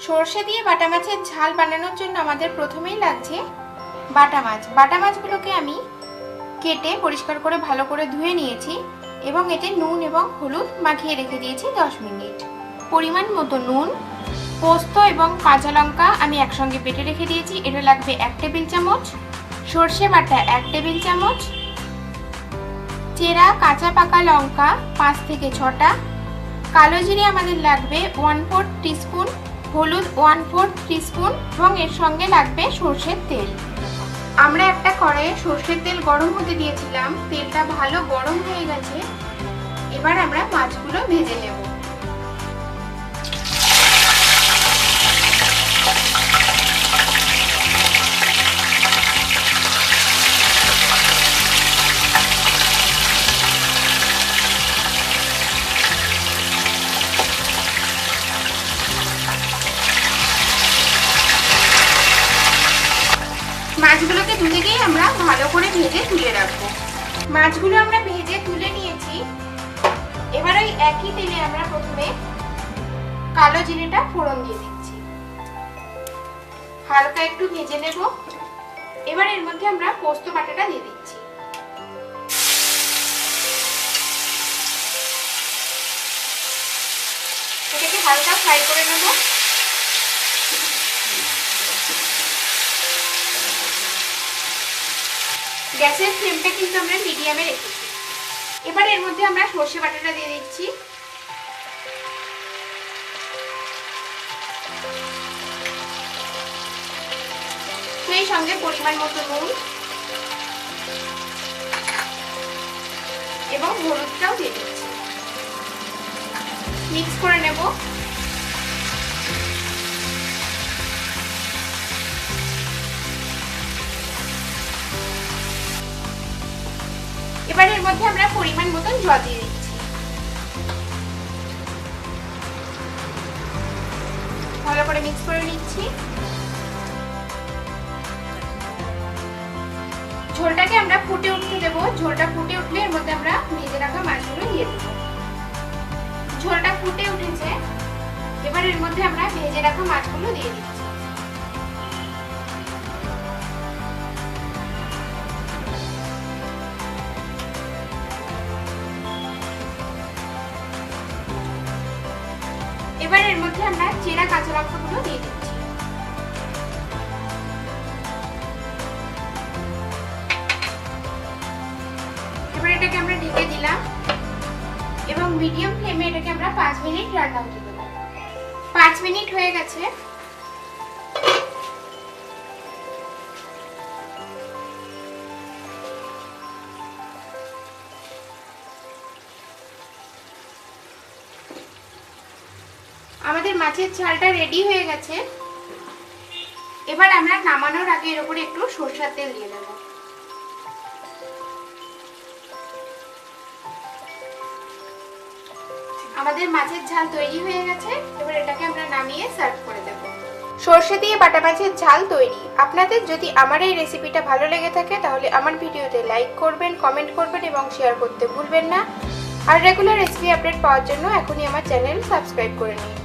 সরষে দিয়ে বাটা মাছের ঝাল বানানোর জন্য আমাদের প্রথমেই লাগছে বাটা মাছ। বাটা মাছগুলোকে আমি কেটে পরিষ্কার করে ভালো করে ধুয়ে নিয়েছি এবং এতে নুন এবং হলুদ মাখিয়ে রেখে দিয়েছি 10 মিনিট। পরিমাণ মতো নুন, পোস্ত এবং কাঁচা লঙ্কা আমি একসঙ্গে বেটে রেখে দিয়েছি, এটা লাগবে 1 টেবিল চামচ। সরষে বাটা 1 টেবিল চামচ। চেরা কাঁচা পাকা লঙ্কা 5 থেকে 6টা। কালো জিরে আমাদের লাগবে 1/4 টিস্পুন, হলুদ 1/4 টিস্পুন এবং এর সঙ্গে লাগবে সরষের তেল। আমরা একটা কড়াইয়ে সরষের তেল গরম হতে দিয়েছিলাম, তেলটা ভালো গরম হয়ে গেছে। এবার আমরা মাছগুলো ভেজে নেব। মাছগুলোকে ধুয়ে গিয়ে আমরা ভালো করে ভেজে তুলে রাখবো। মাছগুলো আমরা ভেজে তুলে নিয়েছি। এবার ওই একই তেলে আমরা প্রথমে কালো জিরেটা ফোড়ন দিয়ে দিচ্ছি, হালকা একটু ভেজে নেব। এবার এর মধ্যে আমরা পোস্ত বাটাটা দিয়ে দিচ্ছি। এটাকে হালকা ফ্রাই করে নেব। গ্যাসের ফ্লেমটা কিন্তু আমরা মিডিয়ামে রেখেছি। এবার এর মধ্যে আমরা সরষে বাটাটা দিয়ে দিচ্ছি। সেই সঙ্গে পরিমাণ মতো নুন এবং হলুদটাও দিয়ে দিচ্ছি। মিক্স করে নেব। এবার এর মধ্যে আমরা পরিমাণ মতন জল দিয়ে দিচ্ছি। ভালো করে মিক্স করে নিচ্ছি। ঝোলটাকে আমরা ফুটে উঠতে দেবো। ঝোলটা ফুটে উঠলে এর মধ্যে আমরা ভেজে রাখা মাছগুলো দিয়ে দেবো। ঝোলটা ফুটে উঠেছে, এবার এর মধ্যে আমরা ভেজে রাখা মাছগুলো দিয়ে দিচ্ছি। এবার এর মধ্যে আমরা চেরা কাঁচা লঙ্কাগুলো দিয়ে দিচ্ছি। এবার এটাকে আমরা ঢেকে দিলাম এবং মিডিয়াম ফ্লেমে এটাকে আমরা 5 মিনিট রান্না হতে দেব। 5 মিনিট হয়ে গেছে। আমাদের মাছের ঝালটা রেডি হয়ে গেছে। এবার আমরা নামানোর আগে এর উপরে একটু সরষের তেল দিয়ে দেব। আমাদের মাছের ঝাল তৈরি হয়ে গেছে। এবার এটাকে আমরা নামিয়ে সার্ভ করে দেব। সরষে দিয়ে বাটা মাছের ঝাল তৈরি। আপনাদের যদি আমার এই রেসিপিটা ভালো লেগে থাকে তাহলে আমার ভিডিওতে লাইক করবেন, কমেন্ট করবেন এবং শেয়ার করতে ভুলবেন না। আর রেগুলার রেসিপি আপডেট পাওয়ার জন্য এখনই আমার চ্যানেল সাবস্ক্রাইব করে নিন।